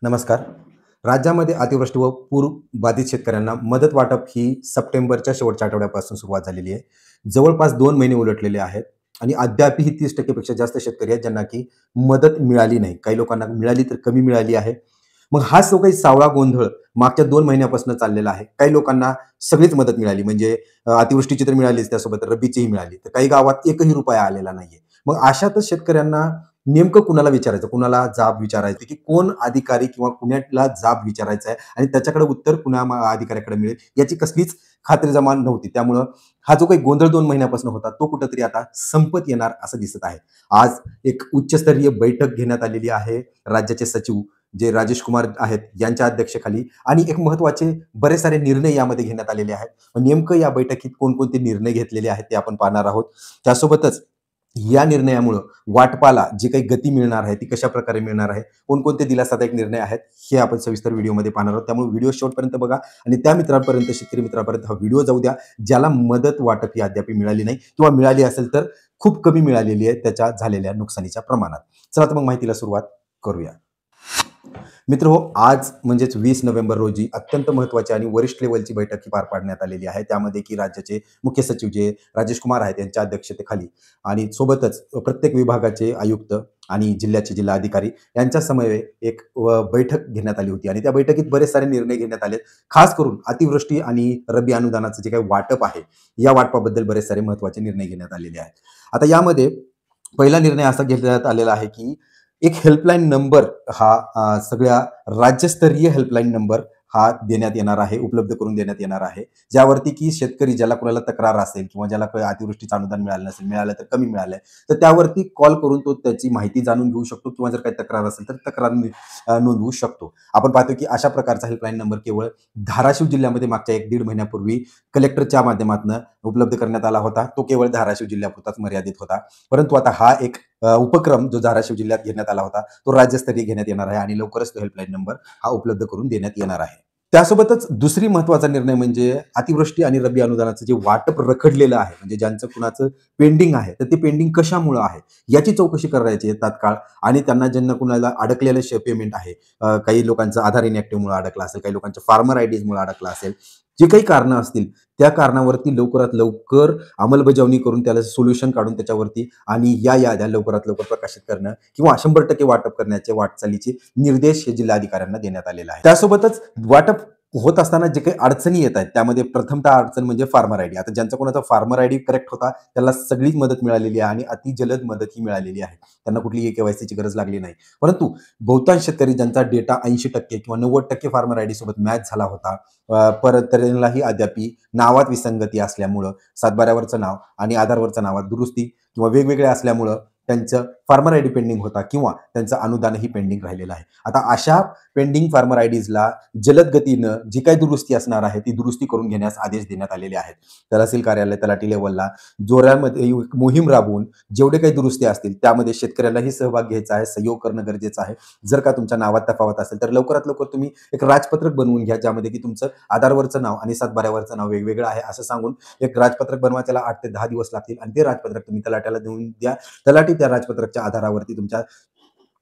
नमस्कार. राज्यामध्ये अतिवृष्टी व पूर बाधित शेतकऱ्यांना मदत वाटप ही सप्टेंबरच्या शेवटच्या आठवड्यापासून सुरुवात झालेली आहे. जवळपास 2 महिने उलटलेले आहेत आणि अद्यापही 30% पेक्षा जास्त शेतकरी आहेत ज्यांना की मदत मिळाली नाही. काही लोकांना मिळाली तर कमी मिळाली आहे. मग हा जो काही सावळा गोंधळ मागच्या 2 महिन्यापासून चाललेला आहे. काही लोकांना सगळीच मदत मिळाली म्हणजे अतिवृष्टीची तर मिळालीच, त्यासोबत रब्बीचीही मिळाली. तर काही गावात एकही रुपया आलेला नाहीये. मग अशातच शेतकऱ्यांना नेमकं कुणाला विचारायचं, कुणाला जाब विचारायचं, की कोण अधिकारी किंवा कुणाला जाब विचारायचा आहे आणि त्याच्याकडे उत्तर कुणा अधिकाऱ्याकडे मिळेल याची कसलीच खात्रीजमा नव्हती. त्यामुळं हा जो काही गोंधळ 2 महिन्यापासून होता तो कुठेतरी आता संपत येणार असं दिसत आहे. आज एक उच्चस्तरीय बैठक घेण्यात आलेली आहे. राज्याचे सचिव जे राजेश कुमार आहेत यांच्या अध्यक्षतेखाली आणि एक महत्त्वाचे बरेच सारे निर्णय यामध्ये घेण्यात आलेले आहेत. नेमकं या बैठकीत कोणकोणते निर्णय घेतलेले आहेत ते आपण पाहणार आहोत. त्यासोबतच या निर्णयामुळं वाटपाला जी काही गती मिळणार आहे ती कशाप्रकारे मिळणार आहे, कोणकोणते दिलासादायक निर्णय आहेत, हे आपण सविस्तर व्हिडिओमध्ये पाहणार आहोत. त्यामुळे व्हिडिओ शेवटपर्यंत बघा आणि त्या मित्रांपर्यंत, शेतकरी मित्रांपर्यंत हा व्हिडिओ जाऊ द्या, ज्याला मदत वाटप ही अद्याप मिळाली नाही किंवा मिळाली असेल तर खूप कमी मिळालेली आहे त्याच्या झालेल्या नुकसानीच्या प्रमाणात. चला तर मग माहितीला सुरुवात करूया. मित्रहो, आज म्हणजेच 20 नोव्हेंबर रोजी अत्यंत महत्त्वाची आणि वरिष्ठ लेव्हलची बैठक ही पार पाडण्यात आलेली आहे. त्यामध्ये की राज्याचे मुख्य सचिव जे राजेश कुमार आहेत यांच्या अध्यक्षतेखाली आणि सोबतच प्रत्येक विभागाचे आयुक्त आणि जिल्ह्याचे जिल्हाधिकारी यांच्या समवेत एक बैठक घेण्यात आली होती आणि त्या बैठकीत बरेच सारे निर्णय घेण्यात आले. खास करून अतिवृष्टी आणि रब्बी अनुदानाचं जे काही वाटप आहे या वाटपाबद्दल बरेच सारे महत्त्वाचे निर्णय घेण्यात आलेले आहेत. आता यामध्ये पहिला निर्णय असा घेण्यात आलेला आहे की एक हेल्पलाईन नंबर हा सगळ्या राज्यस्तरीय हेल्पलाईन नंबर हा देण्यात येणार आहे, उपलब्ध करून देण्यात येणार आहे. ज्यावरती की शेतकरी ज्याला कोणाला तक्रार असेल किंवा ज्याला काही अतिवृष्टीचं अनुदान मिळालं नसेल, मिळालं तर कमी मिळालंय, तर त्यावरती कॉल करून तो त्याची माहिती जाणून घेऊ शकतो किंवा जर काही तक्रार असेल तर तक्रार नोंदवू शकतो. आपण पाहतो की अशा प्रकारचा हेल्पलाईन नंबर केवळ धाराशिव जिल्ह्यामध्ये मागच्या 1-1.5 महिन्यापूर्वी कलेक्टरच्या माध्यमातून उपलब्ध करण्यात आला होता. तो केवळ धाराशिव जिल्ह्यापुरताच मर्यादित होता. परंतु आता हा एक उपक्रम जो धाराशिव जिल्ह्यात घेण्यात आला होता तो राज्यस्तरीय घेण्यात येणार आहे आणि लवकरच तो हेल्पलाईन नंबर हा उपलब्ध करून देण्यात येणार आहे. त्यासोबतच दुसरी महत्त्वाचा निर्णय म्हणजे अतिवृष्टी आणि रब्बी अनुदानाचं जे वाटप रखडलेलं आहे, म्हणजे ज्यांचं कुणाचं पेंडिंग आहे, तर ते पेंडिंग कशामुळं आहे याची चौकशी करायची आहे तात्काळ आणि त्यांना ज्यांना कुणाला अडकलेलं पेमेंट आहे, काही लोकांचं आधार इनॅक्टिव्हमुळे अडकलं असेल, काही लोकांच्या फार्मर आयडीजमुळे अडकलं असेल, जे काही कारणं असतील त्या कारणावरती लवकरात लवकर अंमलबजावणी करून त्याला सोल्युशन काढून त्याच्यावरती आणि या याद्या लवकरात लवकर प्रकाशित करणं किंवा 100% वाटप करण्याचे वाटचालीचे निर्देश हे जिल्हाधिकाऱ्यांना देण्यात आलेला आहे. त्यासोबतच वाटप होत असताना जे काही अडचणी येत आहेत त्यामध्ये प्रथमतः अडचण म्हणजे फार्मर आयडी. आता ज्यांचा कोणाचा फार्मर आयडी करेक्ट होता त्याला सगळीच मदत मिळालेली आहे आणि अति जलद मदत ही मिळालेली आहे. त्यांना कुठलीही केवायसीची गरज लागली नाही. परंतु बहुतांश शेतकरी ज्यांचा डेटा 80% किंवा 90% फार्मर आयडी सोबत मॅच झाला होता, परत त्यांनाही अद्याप नावात विसंगती असल्यामुळं, सातबाऱ्यावरचं नाव आणि आधारवरचं नावात दुरुस्ती किंवा वेगवेगळे असल्यामुळं त्यांचं फार्मर आयडी पेंडिंग होता किंवा त्यांचं अनुदानही पेंडिंग राहिलेलं आहे. आता अशा पेंडिंग फार्मर आयडीजला जलद गतीनं जी काही दुरुस्ती असणार आहे ती दुरुस्ती करून घेण्यास आदेश देण्यात आलेले आहेत. तहसील कार्यालय, तलाठी लेवलला जोरामध्ये मोहीम राबवून जेवढे काही दुरुस्ती असतील त्यामध्ये शेतकऱ्यालाही सहभाग घ्यायचा आहे, सहयोग करणं गरजेचं आहे. जर का तुमच्या नावात तफावत असेल तर लवकरात लवकर तुम्ही एक राजपत्रक बनवून घ्या, ज्यामध्ये की तुमचं आधारवरचं नाव आणि सातबाऱ्यावरचं नाव वेगवेगळं आहे असं सांगून एक राजपत्रक बनवा. त्याला 8 ते 10 दिवस लागतील आणि ते राजपत्रक तुम्ही तलाट्याला देऊन द्या. तलाठी त्या राजपत्रकच्या आधारावरती तुमच्या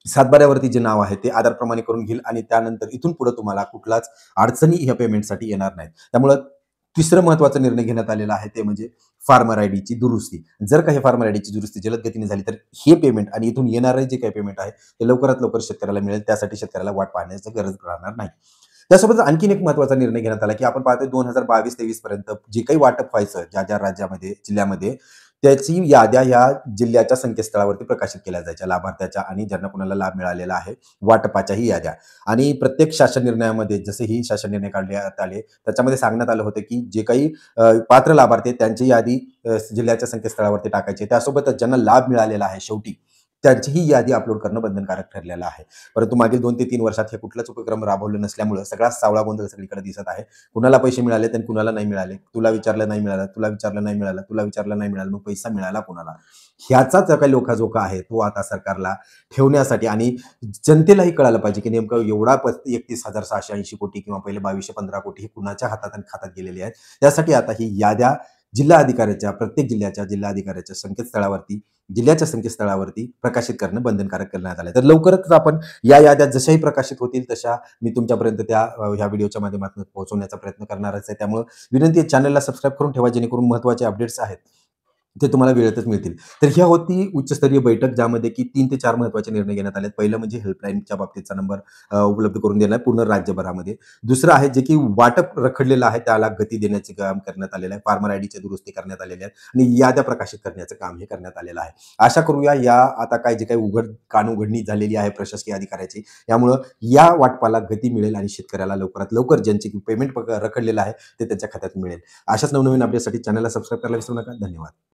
सातबाऱ्यावरती जे नाव आहे ते आधारप्रमाणे करून घेईल आणि त्यानंतर इथून पुढे तुम्हाला कुठलाच अडचणी ह्या पेमेंटसाठी येणार नाहीत. त्यामुळं तिसरं महत्त्वाचा निर्णय घेण्यात आलेला आहे ते म्हणजे फार्मर आयडीची दुरुस्ती. जर काही फार्मर आयडीची दुरुस्ती जलद गतीने झाली तर हे पेमेंट आणि इथून येणारे जे काही पेमेंट आहे ते लवकरात लवकर शेतकऱ्याला मिळेल. त्यासाठी शेतकऱ्याला वाट पाहण्याची गरज राहणार नाही. त्यासोबत आणखीन एक महत्त्वाचा निर्णय घेण्यात आला की आपण पाहतोय 2022-23 पर्यंत जे काही वाटप व्हायचं ज्या ज्या राज्यामध्ये, जिल्ह्यामध्ये, त्याची याद्या या जिल्ह्याच्या संकेतस्थळावरती प्रकाशित केल्या जायच्या, लाभार्थ्याच्या आणि ज्यांना कुणाला लाभ मिळालेला आहे वाटपाच्याही याद्या. आणि प्रत्येक शासन निर्णयामध्ये जसेही शासन निर्णय काढण्यात आले त्याच्यामध्ये सांगण्यात आलं होतं की जे काही पात्र लाभार्थी त्यांची यादी जिल्ह्याच्या संकेतस्थळावरती टाकायची. त्यासोबतच ज्यांना लाभ मिळालेला आहे शेवटी त्यांचीही यादी अपलोड करणं बंधनकारक ठरलेलं आहे. परंतु मागील 2 ते 3 वर्षात हे कुठलाच उपक्रम राबवलं नसल्यामुळे सगळा सावळा गोंधळ सगळीकडे दिसत आहे. कुणाला पैसे मिळाले तर कुणाला नाही मिळाले, तुला विचारलं नाही मिळालं, तुला विचारलं नाही मिळालं, तुला विचारलं नाही मिळालं, मग पैसा मिळाला कोणाला, ह्याचा जो काही लोकाजोका आहे तो आता सरकारला ठेवण्यासाठी आणि जनतेलाही कळायला पाहिजे की नेमकं एवढा 31,680 कोटी किंवा पहिले 2215 कोटी हे कुणाच्या हातात आणि खात्यात गेलेले आहेत. त्यासाठी आता ही याद्या प्रत्येक जिल्ह्याच्या जिल्हाधिकाऱ्याच्या संकेतस्थळावरती, जिल्ह्याच्या संकेतस्थळावरती प्रकाशित करणं बंधनकारक करण्यात आलं. तर लवकरच आपण या याद्या जशाही प्रकाशित होतील तशा मी तुमच्यापर्यंत त्या ह्या व्हिडिओच्या माध्यमातून पोहोचवण्याचा प्रयत्न करणारच आहे. त्यामुळे विनंती आहे, चॅनलला सबस्क्राईब करून ठेवा, जेणेकरून महत्त्वाचे अपडेट्स आहेत ते तुम्हाला वेळेतच मिळतील. तर ह्या होती उच्चस्तरीय बैठक, ज्यामध्ये की 3 ते 4 महत्त्वाचे निर्णय घेण्यात आले. पहिलं म्हणजे हेल्पलाईनच्या बाबतीतचा नंबर उपलब्ध करून देणं पूर्ण राज्यभरामध्ये. दुसरं आहे जे की वाटप रखडलेलं आहे त्याला गती देण्याचे काम करण्यात आलेलं आहे. फार्मर आयडीच्या दुरुस्ती करण्यात आलेल्या आहेत आणि याद्या प्रकाशित करण्याचं काम हे करण्यात आलेलं आहे. आशा करूया या आता काय जे काही कानउघडणी झालेली आहे प्रशासकीय अधिकाऱ्याची, यामुळं या वाटपाला गती मिळेल आणि शेतकऱ्याला लवकरात लवकर ज्यांचे पेमेंट रखडलेलं आहे ते त्यांच्या खात्यात मिळेल. अशाच नवनवीन अपडेटसाठी चॅनलला सबस्क्राईब करायला विसरू नका. धन्यवाद.